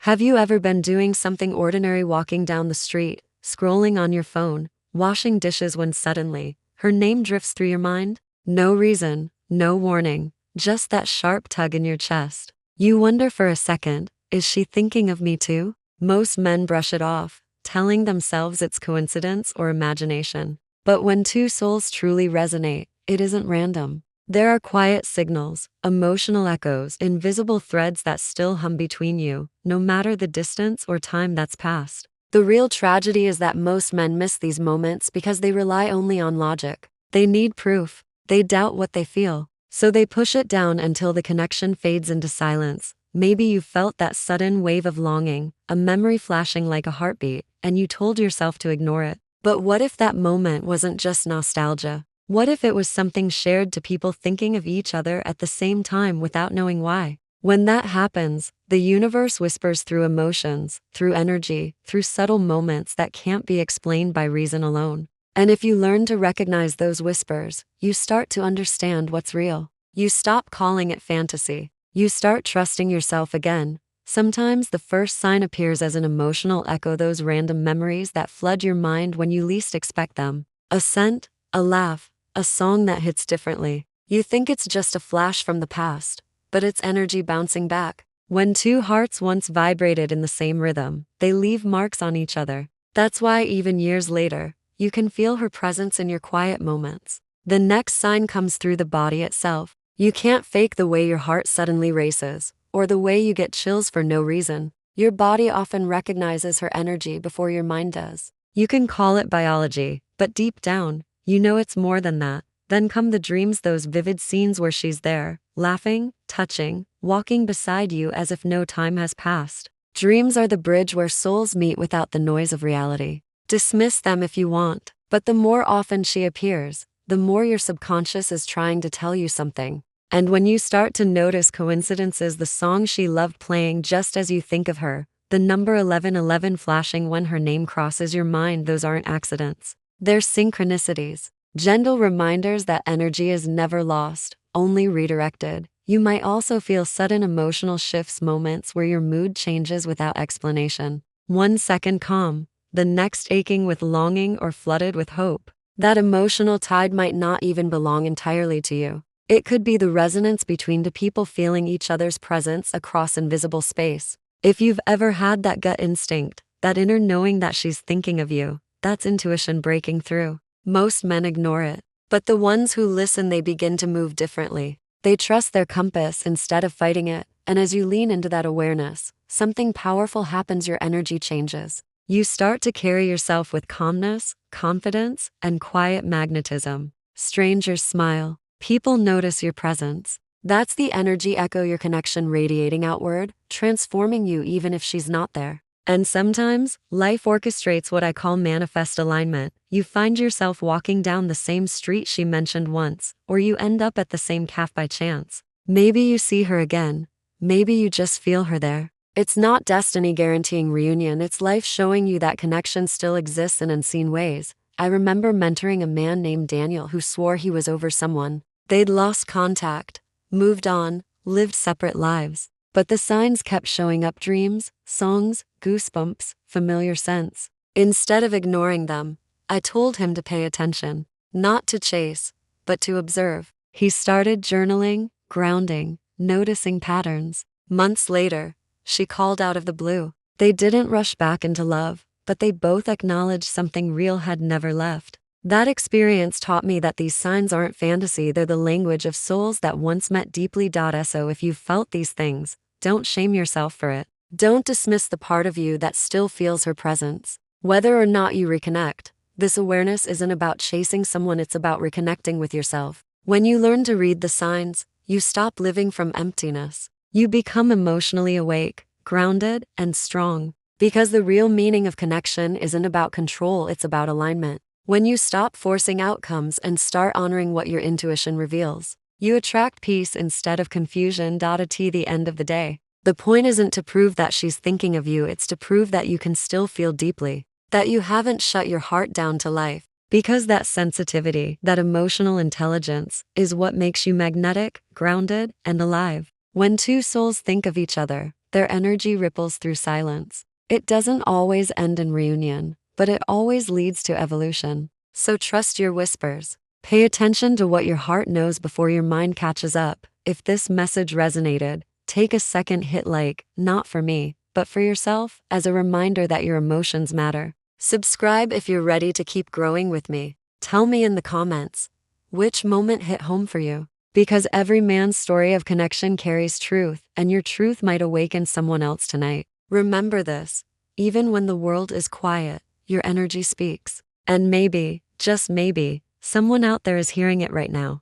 Have you ever been doing something ordinary, walking down the street, scrolling on your phone, washing dishes, when suddenly her name drifts through your mind? No reason, no warning, just that sharp tug in your chest. You wonder for a second, is she thinking of me too? Most men brush it off, telling themselves it's coincidence or imagination. But when two souls truly resonate, it isn't random. There are quiet signals, emotional echoes, invisible threads that still hum between you, no matter the distance or time that's passed. The real tragedy is that most men miss these moments because they rely only on logic. They need proof. They doubt what they feel. So they push it down until the connection fades into silence. Maybe you felt that sudden wave of longing, a memory flashing like a heartbeat, and you told yourself to ignore it. But what if that moment wasn't just nostalgia? What if it was something shared to people thinking of each other at the same time without knowing why? When that happens, the universe whispers through emotions, through energy, through subtle moments that can't be explained by reason alone. And if you learn to recognize those whispers, you start to understand what's real. You stop calling it fantasy. You start trusting yourself again. Sometimes the first sign appears as an emotional echo, those random memories that flood your mind when you least expect them. A scent, a laugh, a song that hits differently. You think it's just a flash from the past, but it's energy bouncing back. When two hearts once vibrated in the same rhythm, they leave marks on each other. That's why even years later, you can feel her presence in your quiet moments. The next sign comes through the body itself. You can't fake the way your heart suddenly races, or the way you get chills for no reason. Your body often recognizes her energy before your mind does. You can call it biology, but deep down, you know it's more than that. Then come the dreams, those vivid scenes where she's there, laughing, touching, walking beside you as if no time has passed. Dreams are the bridge where souls meet without the noise of reality. Dismiss them if you want, but the more often she appears, the more your subconscious is trying to tell you something. And when you start to notice coincidences, the song she loved playing just as you think of her, the number 1111 flashing when her name crosses your mind, those aren't accidents. They're synchronicities. Gentle reminders that energy is never lost, only redirected. You might also feel sudden emotional shifts, moments where your mood changes without explanation. 1 second calm, the next aching with longing or flooded with hope. That emotional tide might not even belong entirely to you. It could be the resonance between two people feeling each other's presence across invisible space. If you've ever had that gut instinct, that inner knowing that she's thinking of you, that's intuition breaking through. Most men ignore it, but the ones who listen, they begin to move differently. They trust their compass instead of fighting it, and as you lean into that awareness, something powerful happens. Your energy changes. You start to carry yourself with calmness, confidence, and quiet magnetism. Strangers smile. People notice your presence. That's the energy echo, your connection radiating outward, transforming you even if she's not there. And sometimes, life orchestrates what I call manifest alignment. You find yourself walking down the same street she mentioned once, or you end up at the same cafe by chance. Maybe you see her again. Maybe you just feel her there. It's not destiny guaranteeing reunion, it's life showing you that connection still exists in unseen ways. I remember mentoring a man named Daniel who swore he was over someone. They'd lost contact, moved on, lived separate lives. But the signs kept showing up: dreams, songs, goosebumps, familiar scents. Instead of ignoring them, I told him to pay attention, not to chase, but to observe. He started journaling, grounding, noticing patterns. Months later, she called out of the blue. They didn't rush back into love, but they both acknowledged something real had never left. That experience taught me that these signs aren't fantasy, they're the language of souls that once met deeply. So if you've felt these things, don't shame yourself for it. Don't dismiss the part of you that still feels her presence. Whether or not you reconnect, this awareness isn't about chasing someone, it's about reconnecting with yourself. When you learn to read the signs, you stop living from emptiness. You become emotionally awake, grounded, and strong. Because the real meaning of connection isn't about control, it's about alignment. When you stop forcing outcomes and start honoring what your intuition reveals, you attract peace instead of confusion. At the end of the day, the point isn't to prove that she's thinking of you, it's to prove that you can still feel deeply, that you haven't shut your heart down to life. Because that sensitivity, that emotional intelligence, is what makes you magnetic, grounded, and alive. When two souls think of each other, Their energy ripples through silence. It doesn't always end in reunion, but it always leads to evolution. So trust your whispers. Pay attention to what your heart knows before your mind catches up. If this message resonated, take a second, hit like, not for me, but for yourself, as a reminder that your emotions matter. Subscribe if you're ready to keep growing with me. Tell me in the comments, which moment hit home for you? Because every man's story of connection carries truth, and your truth might awaken someone else tonight. Remember this, even when the world is quiet, your energy speaks. And maybe, just maybe, someone out there is hearing it right now.